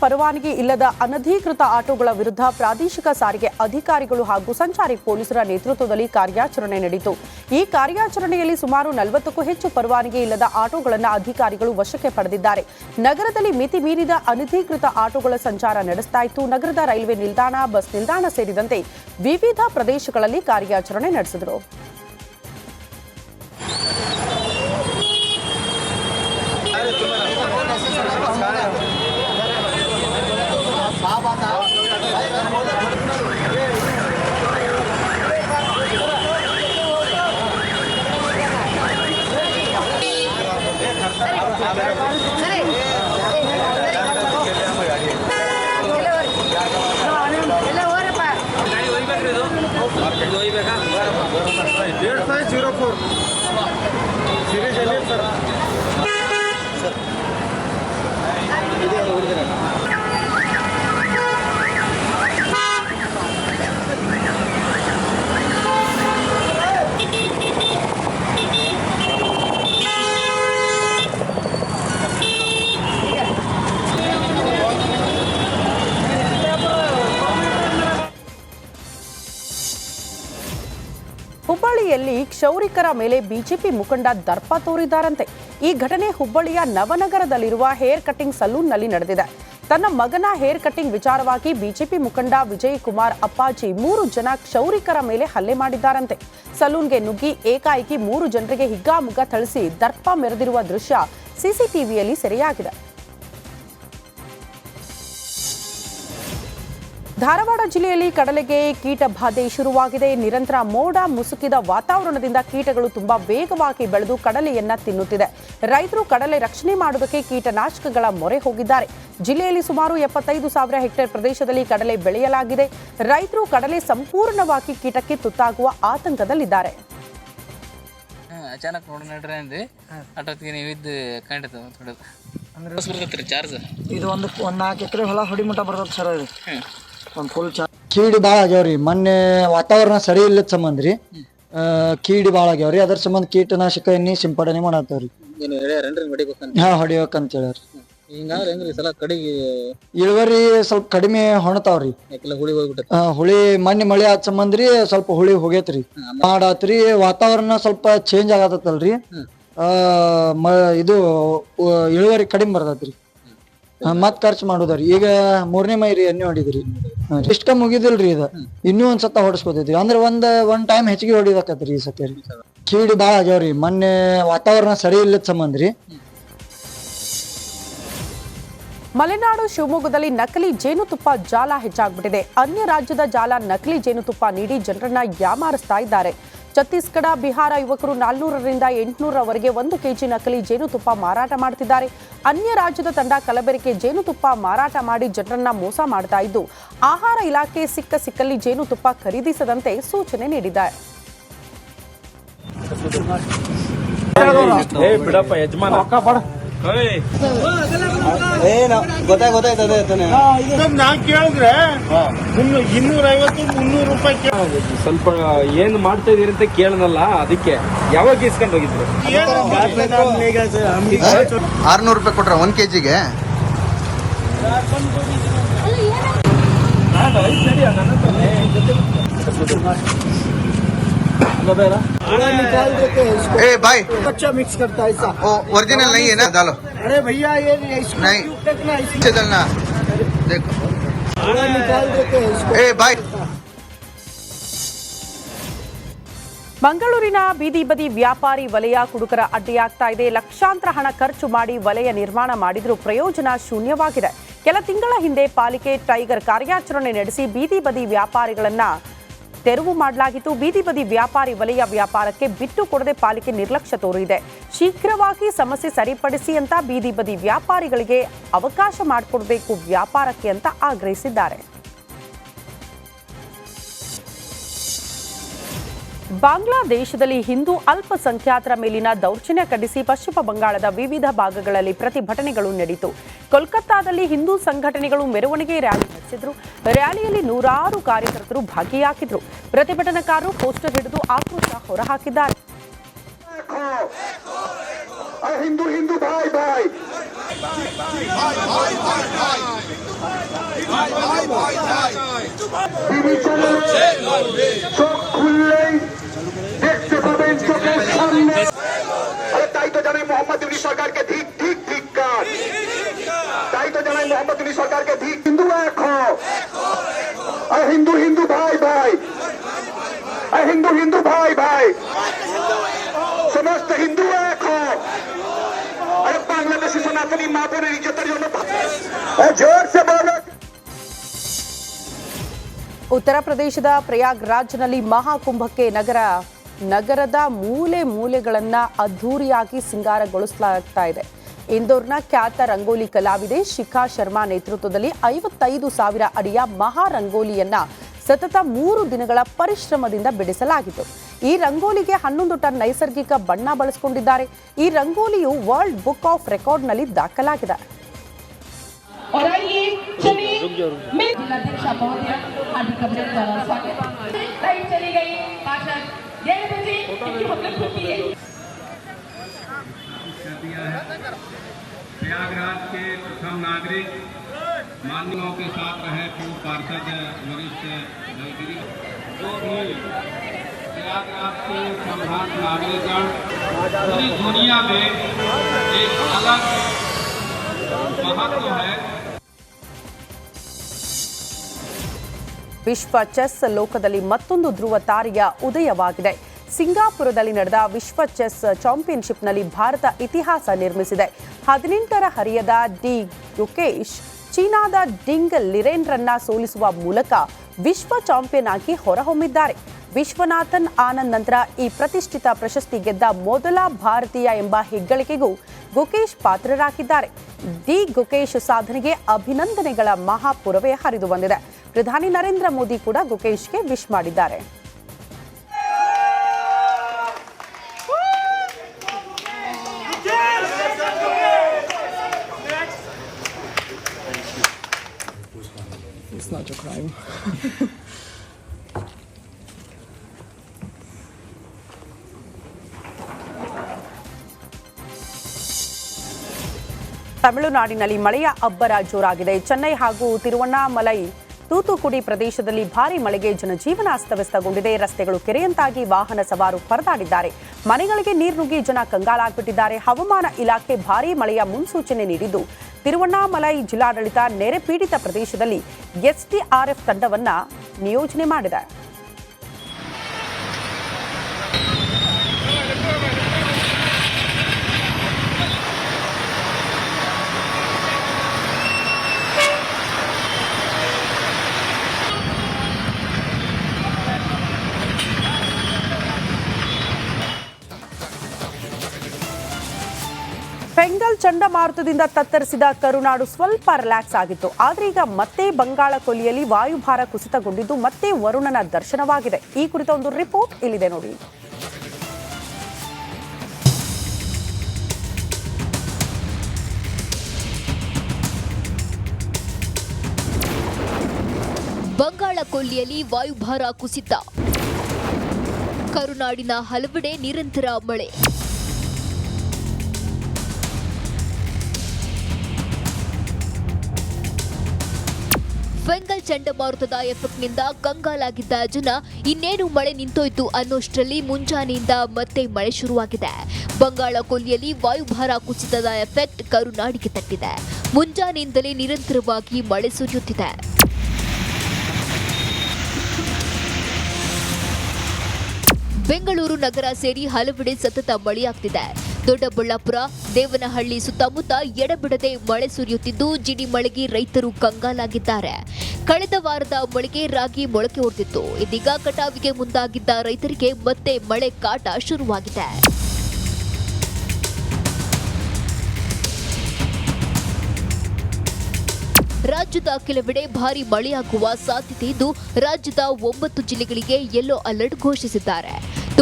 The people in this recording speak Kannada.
ಪರವಾನಗಿ ಇಲ್ಲದ ಅನಧಿಕೃತ ಆಟೋಗಳ ವಿರುದ್ಧ ಪ್ರಾದೇಶಿಕ ಸಾರಿಗೆ ಅಧಿಕಾರಿಗಳು ಹಾಗೂ ಸಂಚಾರಿ ಪೊಲೀಸರ ನೇತೃತ್ವದಲ್ಲಿ ಕಾರ್ಯಾಚರಣೆ ನಡೆಯಿತು. ಈ ಕಾರ್ಯಾಚರಣೆಯಲ್ಲಿ ಸುಮಾರು 40ಕ್ಕೂ ಹೆಚ್ಚು ಪರವಾನಗಿ ಇಲ್ಲದ ಆಟೋಗಳನ್ನು ಅಧಿಕಾರಿಗಳು ವಶಕ್ಕೆ ಪಡೆದಿದ್ದಾರೆ. ನಗರದಲ್ಲಿ ಮಿತಿ ಮೀರಿದ ಅನಧಿಕೃತ ಆಟೋಗಳ ಸಂಚಾರ ನಡೆಸ್ತಾ ಇತ್ತು. ನಗರದ ರೈಲ್ವೆ ನಿಲ್ದಾಣ, ಬಸ್ ನಿಲ್ದಾಣ ಸೇರಿದಂತೆ ವಿವಿಧ ಪ್ರದೇಶಗಳಲ್ಲಿ ಕಾರ್ಯಾಚರಣೆ ನಡೆಸಿದರು. ಹುಬ್ಬಳ್ಳಿಯಲ್ಲಿ ಕ್ಷೌರಿಕರ ಮೇಲೆ ಬಿಜೆಪಿ ಮುಖಂಡ ದರ್ಪ ತೋರಿದ್ದಾರಂತೆ. ಈ ಘಟನೆ ಹುಬ್ಬಳ್ಳಿಯ ನವನಗರದಲ್ಲಿರುವ ಹೇರ್ ಕಟಿಂಗ್ ಸಲೂನ್ನಲ್ಲಿ ನಡೆದಿದೆ. ತನ್ನ ಮಗನ ಹೇರ್ ಕಟಿಂಗ್ ವಿಚಾರವಾಗಿ ಬಿಜೆಪಿ ಮುಖಂಡ ವಿಜಯ್ ಕುಮಾರ್ ಅಪ್ಪಾಜಿ 3 ಜನ ಕ್ಷೌರಿಕರ ಮೇಲೆ ಹಲ್ಲೆ ಮಾಡಿದ್ದಾರಂತೆ. ಸಲೂನ್ಗೆ ನುಗ್ಗಿ ಏಕಾಏಕಿ 3 ಜನರಿಗೆ ಹಿಗ್ಗಾಮುಗ್ಗಾ ಥಳಿಸಿ ದರ್ಪ ಮೆರೆದಿರುವ ದೃಶ್ಯ ಸಿಸಿಟಿವಿಯಲ್ಲಿ ಸೆರೆಯಾಗಿದೆ. ಧಾರವಾಡ ಜಿಲ್ಲೆಯಲ್ಲಿ ಕಡಲೆಗೆ ಕೀಟ ಬಾಧೆ ಶುರುವಾಗಿದೆ. ನಿರಂತರ ಮೋಡ ಮುಸುಕಿದ ವಾತಾವರಣದಿಂದ ಕೀಟಗಳು ತುಂಬಾ ವೇಗವಾಗಿ ಬೆಳೆದು ಕಡಲೆಯನ್ನ ತಿನ್ನುತ್ತಿದೆ. ರೈತರು ಕಡಲೆ ರಕ್ಷಣೆ ಮಾಡುವುದಕ್ಕೆ ಕೀಟನಾಶಕಗಳ ಮೊರೆ ಹೋಗಿದ್ದಾರೆ. ಜಿಲ್ಲೆಯಲ್ಲಿ ಸುಮಾರು 75,000 ಹೆಕ್ಟೇರ್ ಪ್ರದೇಶದಲ್ಲಿ ಕಡಲೆ ಬೆಳೆಯಲಾಗಿದೆ. ರೈತರು ಕಡಲೆ ಸಂಪೂರ್ಣವಾಗಿ ಕೀಟಕ್ಕೆ ತುತ್ತಾಗುವ ಆತಂಕದಲ್ಲಿದ್ದಾರೆ. ಅಚಾನಕ್ ನೋಡ್ರಿ ಅಂದ್ರಿ ಅಟೋತ್ಗೆ ನೀವು ಇದ್ದು ಕಂಡಿತು ಅಂದ್ರೆ ಬರ್ತೈತ್ರಿ ಚಾರ್ಜ್. ಇದು ಒಂದು 4 ಎಕರೆ ಹೊಲ ಹೊಡಿ ಮಟ್ಟ ಬರ್ತೈತೆ ಸರ್. ಇದು ಒಂದು ಫುಲ್ ಕೀಡಿ ಭಾಳ ಆಗ್ಯಾವ್ರಿ. ಮೊನ್ನೆ ವಾತಾವರಣ ಸರಿ ಇಲ್ಲದ ಸಂಬಂಧ ರೀ ಕೀಡಿ ಭಾಳ ಆಗ್ಯಾವ್ರಿ. ಅದ್ರ ಸಂಬಂಧ ಕೀಟನಾಶಕ ಎಣ್ಣೆ ಸಿಂಪಡಣೆ ಮಾಡತ್ತವ್ರಿ. ಹೊಡಿಬೇಕಂತ ಹೇಳ್ಯಾರ. ಹಿಂಗಾದ್ರೆ ಹೆಂಗ್ರಿ ಸಲ ಕಡೆಗೆ ಇಳುವರಿ ಸ್ವಲ್ಪ ಕಡಿಮೆ ಹೊಣತಾವ್ರಿ. ಹುಳಿ ಹೋಗ್ಬಿಟ್ಟೆ. ಹುಳಿ ಮೊನ್ನೆ ಮಳೆ ಆದ ಸಂಬಂಧ ರೀ ಸ್ವಲ್ಪ ಹುಳಿ ಹೋಗೇತ್ರಿ. ಮಾಡಾತ್ರಿ ವಾತಾವರಣ ಸ್ವಲ್ಪ ಚೇಂಜ್ ಆಗತ್ತಲ್ರಿ. ಇದು ಇಳುವರಿ ಕಡಿಮೆ ಬರ್ತೈತ್ರಿ. ಮತ್ ಖರ್ಚು ಮಾಡುದ್ರಿ. ಈಗ 3ನೇ ಮೈ ರೀ ಎಣ್ಣೆ ಹೊಡಿದ್ರಿ. ಇಷ್ಟ ಮುಗಿದಿಲ್ರಿ. ಇದು ಇನ್ನೂ ಒಂದ್ಸತ ಹೊಡಿಸ್ಕೊತೈತಿ. ಅಂದ್ರೆ ಒಂದ್ ಟೈಮ್ ಹೆಚ್ಚಿಗೆ ಹೊಡಿಬೇಕತ್ರಿ ಈ ಸತಿ ರೀ. ಕೀಡಿ ಭಾಳ ಆಗ್ಯಾವ್ರಿ. ಮೊನ್ನೆ ವಾತಾವರಣ ಸರಿ ಇಲ್ಲದ ಸಂಬಂಧ ರೀ. ಮಲೆನಾಡು ಶಿವಮೊಗ್ಗದಲ್ಲಿ ನಕಲಿ ಜೇನುತುಪ್ಪ ಜಾಲ ಹೆಚ್ಚಾಗ್ಬಿಟ್ಟಿದೆ. ಅನ್ಯ ರಾಜ್ಯದ ಜಾಲ ನಕಲಿ ಜೇನುತುಪ್ಪ ನೀಡಿ ಜನರನ್ನ ಯಾಮಾರಿಸ್ತಾ ಇದ್ದಾರೆ. ಛತ್ತೀಸ್ಗಢ, ಬಿಹಾರ ಯುವಕರು 400ರಿಂದ 800ರವರೆಗೆ 1 ಕೆಜಿ ನಕಲಿ ಜೇನುತುಪ್ಪ ಮಾರಾಟ ಮಾಡುತ್ತಿದ್ದಾರೆ. ಅನ್ಯ ರಾಜ್ಯದ ತಂಡ ಕಲಬೆರಕೆ ಜೇನುತುಪ್ಪ ಮಾರಾಟ ಮಾಡಿ ಜನರನ್ನ ಮೋಸ ಮಾಡ್ತಾ ಇದ್ದು, ಆಹಾರ ಇಲಾಖೆ ಸಿಕ್ಕಲ್ಲಿ ಜೇನುತುಪ್ಪ ಖರೀದಿಸದಂತೆ ಸೂಚನೆ ನೀಡಿದೆ. ನಾ ಕೇಳಿದ್ರೆ 250-300 ರೂಪಾಯಿ ಸ್ವಲ್ಪ ಏನ್ ಮಾಡ್ತಾ ಇದೀರಿ ಅಂತ ಕೇಳನಲ್ಲ, ಅದಕ್ಕೆ ಯಾವಾಗ ಇಸ್ಕೊಂಡು ಹೋಗಿದ್ರು? 600 ರೂಪಾಯಿ ಕೊಟ್ರ 1 ಕೆಜಿಗೆ. ए भाई बच्चा मिक्स करता है ऐसा. ओरिजिनल नहीं है ना डालो. अरे भैया ये नहीं इससे डालना. देखो पूरा निकाल देते हैं इसको. ए भाई ಮಂಗಳೂರಿನ ಬೀದಿ ಬದಿ ವ್ಯಾಪಾರಿ ವಲಯ ಕುಡುಕರ ಅಡ್ಡಿಯಾಗ್ತಾ ಇದೆ. ಲಕ್ಷಾಂತರ ಹಣ ಖರ್ಚು ಮಾಡಿ ವಲಯ ನಿರ್ಮಾಣ ಮಾಡಿದ್ರೂ ಪ್ರಯೋಜನ ಶೂನ್ಯವಾಗಿದೆ. ಕೆಲ ತಿಂಗಳ ಹಿಂದೆ ಪಾಲಿಕೆ ಟೈಗರ್ ಕಾರ್ಯಾಚರಣೆ ನಡೆಸಿ ಬೀದಿ ಬದಿ ವ್ಯಾಪಾರಿಗಳನ್ನ ತೆರವು ಮಾಡಲಾಗಿತ್ತು. ಬೀದಿ ಬದಿ ವ್ಯಾಪಾರಿ ವಲಯ ವ್ಯಾಪಾರಕ್ಕೆ ಬಿಟ್ಟು ಕೊಡದೆ ಪಾಲಿಕೆ ನಿರ್ಲಕ್ಷ್ಯ ತೋರಿದೆ. ಶೀಘ್ರವಾಗಿ ಸಮಸ್ಯೆ ಸರಿಪಡಿಸಿ ಅಂತ ಬೀದಿ ಬದಿ ವ್ಯಾಪಾರಿಗಳಿಗೆ ಅವಕಾಶ ಮಾಡಿಕೊಡಬೇಕು ವ್ಯಾಪಾರಕ್ಕೆ ಅಂತ ಆಗ್ರಹಿಸಿದ್ದಾರೆ. ಬಾಂಗ್ಲಾದೇಶದಲ್ಲಿ ಹಿಂದೂ ಅಲ್ಪಸಂಖ್ಯಾತರ ಮೇಲಿನ ದೌರ್ಜನ್ಯ ಖಂಡಿಸಿ ಪಶ್ಚಿಮ ಬಂಗಾಳದ ವಿವಿಧ ಭಾಗಗಳಲ್ಲಿ ಪ್ರತಿಭಟನೆಗಳು ನಡೆಯಿತು. ಕೋಲ್ಕತ್ತಾದಲ್ಲಿ ಹಿಂದೂ ಸಂಘಟನೆಗಳು ಮೆರವಣಿಗೆ ರ್ಯಾಲಿ ನಡೆಸಿದ್ರು. ರ್ಯಾಲಿಯಲ್ಲಿ ನೂರಾರು ಕಾರ್ಯಕರ್ತರು ಭಾಗಿಯಾಗಿದ್ರು. ಪ್ರತಿಭಟನಾಕಾರರು ಪೋಸ್ಟರ್ ಹಿಡಿದು ಆಕ್ರೋಶ ಹೊರಹಾಕಿದ್ದಾರೆ. हिंदू हिंदू भाई भाई চোখ খুললেই দেখতে পাবেন চোখের সামনে। তাই তো জানাই মোহাম্মদ ইউনূস সরকারকে ধিক ধিক ধিক্কার। তাই তো জানাই মোহাম্মদ ইউনূস সরকারকে ধিক। হিন্দু এক হও, হিন্দু হিন্দু ভাই ভাই, হিন্দু হিন্দু ভাই ভাই, সমস্ত হিন্দু এক হও। বাংলাদেশি সনাতনী মা বোনের ইজ্জতের জন্য জোর সে বলো। ಉತ್ತರ ಪ್ರದೇಶದ ಪ್ರಯಾಗ್ರಾಜ್ನಲ್ಲಿ ಮಹಾಕುಂಭಕ್ಕೆ ನಗರದ ಮೂಲೆ ಮೂಲೆಗಳನ್ನ ಅದ್ಧೂರಿಯಾಗಿ ಸಿಂಗಾರಗೊಳಿಸಲಾಗ್ತಾ ಇದೆ. ಇಂದೋರ್ನ ಖ್ಯಾತ ರಂಗೋಲಿ ಕಲಾವಿದೆ ಶಿಖಾ ಶರ್ಮಾ ನೇತೃತ್ವದಲ್ಲಿ 55,000 ಅಡಿಯ ಮಹಾ ರಂಗೋಲಿಯನ್ನ ಸತತ 3 ದಿನಗಳ ಪರಿಶ್ರಮದಿಂದ ಬಿಡಿಸಲಾಗಿತ್ತು. ಈ ರಂಗೋಲಿಗೆ 11 ಟನ್ ನೈಸರ್ಗಿಕ ಬಣ್ಣ ಬಳಸಿಕೊಂಡಿದ್ದಾರೆ. ಈ ರಂಗೋಲಿಯು ವರ್ಲ್ಡ್ ಬುಕ್ ಆಫ್ ರೆಕಾರ್ಡ್ನಲ್ಲಿ ದಾಖಲಾಗಿದೆ. प्रयागराज के प्रथम नागरिक मान्यों के साथ रहे पूर्व पार्षद वरिष्ठ जयगिरी, जो भी प्रयागराज के सम्राट नागरिकगण पूरी दुनिया में एक अलग महत्व है. ವಿಶ್ವ ಚೆಸ್ ಲೋಕದಲ್ಲಿ ಮತ್ತೊಂದು ಧ್ರುವ ತಾರೆಯ ಉದಯವಾಗಿದೆ. ಸಿಂಗಾಪುರದಲ್ಲಿ ನಡೆದ ವಿಶ್ವ ಚೆಸ್ ಚಾಂಪಿಯನ್ಶಿಪ್ನಲ್ಲಿ ಭಾರತ ಇತಿಹಾಸ ನಿರ್ಮಿಸಿದೆ. 18ರ ಹರೆಯದ ಡಿ ಗುಕೇಶ್ ಚೀನಾದ ಡಿಂಗ್ ಲಿರೆನ್ರನ್ನ ಸೋಲಿಸುವ ಮೂಲಕ ವಿಶ್ವ ಚಾಂಪಿಯನ್ ಆಗಿ ಹೊರಹೊಮ್ಮಿದ್ದಾರೆ. ವಿಶ್ವನಾಥನ್ ಆನಂದ್ ನಂತರ ಈ ಪ್ರತಿಷ್ಠಿತ ಪ್ರಶಸ್ತಿ ಗೆದ್ದ ಮೊದಲ ಭಾರತೀಯ ಎಂಬ ಹೆಗ್ಗಳಿಕೆಗೂ ಗುಕೇಶ್ ಪಾತ್ರರಾಗಿದ್ದಾರೆ. ಡಿ ಗುಕೇಶ್ ಸಾಧನೆಗೆ ಅಭಿನಂದನೆಗಳ ಮಹಾಪೂರವೇ ಹರಿದು ಬಂದಿದೆ. ಪ್ರಧಾನಿ ನರೇಂದ್ರ ಮೋದಿ ಕೂಡ ಗುಕೇಶ್ಗೆ ವಿಶ್ ಮಾಡಿದ್ದಾರೆ. It's not a crime. ತಮಿಳುನಾಡಿನಲ್ಲಿ ಮಳೆಯ ಅಬ್ಬರ ಜೋರಾಗಿದೆ. ಚೆನ್ನೈ ಹಾಗೂ ತಿರುವಣ್ಣಾಮಲೈ, ತೂತುಕುಡಿ ಪ್ರದೇಶದಲ್ಲಿ ಭಾರೀ ಮಳೆಗೆ ಜನಜೀವನ ಅಸ್ತವ್ಯಸ್ತಗೊಂಡಿದೆ. ರಸ್ತೆಗಳು ಕೆರೆಯಂತಾಗಿ ವಾಹನ ಸವಾರರು ಪರದಾಡಿದ್ದಾರೆ. ಮನೆಗಳಿಗೆ ನೀರು ನುಗ್ಗಿ ಜನ ಕಂಗಾಲಾಗ್ಬಿಟ್ಟಿದ್ದಾರೆ. ಹವಾಮಾನ ಇಲಾಖೆ ಭಾರೀ ಮಳೆಯ ಮುನ್ಸೂಚನೆ ನೀಡಿದ್ದು, ತಿರುವಣ್ಣಾಮಲೈ ಜಿಲ್ಲಾಡಳಿತ ನೆರೆ ಪೀಡಿತ ಪ್ರದೇಶದಲ್ಲಿ ಎಸ್ಡಿಆರ್ಎಫ್ ತಂಡವನ್ನ ನಿಯೋಜನೆ ಮಾಡಿದೆ. ಫೆಂಗಲ್ ಚಂಡಮಾರುತದಿಂದ ತತ್ತರಿಸಿದ ಕರುನಾಡು ಸ್ವಲ್ಪ ರಿಲ್ಯಾಕ್ಸ್ ಆಗಿತ್ತು. ಆದರೆ ಈಗ ಮತ್ತೆ ಬಂಗಾಳ ಕೊಲ್ಲಿಯಲ್ಲಿ ವಾಯುಭಾರ ಕುಸಿತಗೊಂಡಿದ್ದು ಮತ್ತೆ ವರುಣನ ದರ್ಶನವಾಗಿದೆ. ಈ ಕುರಿತ ಒಂದು ರಿಪೋರ್ಟ್ ಇಲ್ಲಿದೆ ನೋಡಿ. ಬಂಗಾಳ ಕೊಲ್ಲಿಯಲ್ಲಿ ವಾಯುಭಾರ ಕುಸಿತ, ಕರುನಾಡಿನ ಹಲವೆಡೆ ನಿರಂತರ ಮಳೆ. ಫೆಂಗಲ್ ಚಂಡಮಾರುತದ ಎಫೆಕ್ಟ್ನಿಂದ ಕಂಗಾಲಾಗಿದ್ದ ಜನ ಇನ್ನೇನು ಮಳೆ ನಿಂತೋಯ್ತು ಅನ್ನೋಷ್ಟರಲ್ಲಿ ಮುಂಜಾನೆಯಿಂದ ಮತ್ತೆ ಮಳೆ ಶುರುವಾಗಿದೆ. ಬಂಗಾಳ ಕೊಲ್ಲಿಯಲ್ಲಿ ವಾಯುಭಾರ ಕುಸಿತದ ಎಫೆಕ್ಟ್ ಕರುನಾಡಿಗೆ ತಟ್ಟಿದೆ. ಮುಂಜಾನೆಯಿಂದಲೇ ನಿರಂತರವಾಗಿ ಮಳೆ ಸುರಿಯುತ್ತಿದೆ. ಬೆಂಗಳೂರು ನಗರ ಸೇರಿ ಹಲವೆಡೆ ಸತತ ಮಳೆಯಾಗ್ತಿದೆ. ದೊಡ್ಡಬಳ್ಳಾಪುರ, ದೇವನಹಳ್ಳಿ ಸುತ್ತಮುತ್ತ ಎಡಬಿಡದೆ ಮಳೆ ಸುರಿಯುತ್ತಿದ್ದು, ಜಿಡಿ ಮಳೆಗೆ ರೈತರು ಕಂಗಾಲಾಗಿದ್ದಾರೆ. ಕಳೆದ ವಾರದ ಮಳೆಗೆ ರಾಗಿ ಮೊಳಕೆ ಹೊಡೆದಿತ್ತು. ಇದೀಗ ಕಟಾವಿಗೆ ಮುಂದಾಗಿದ್ದ ರೈತರಿಗೆ ಮತ್ತೆ ಮಳೆ ಕಾಟ ಶುರುವಾಗಿದೆ. ರಾಜ್ಯದ ಕೆಲವೆಡೆ ಭಾರೀ ಮಳೆಯಾಗುವ ಸಾಧ್ಯತೆ ಇದ್ದು, ರಾಜ್ಯದ 9 ಜಿಲ್ಲೆಗಳಿಗೆ ಯೆಲ್ಲೋ ಅಲರ್ಟ್ ಘೋಷಿಸಿದ್ದಾರೆ.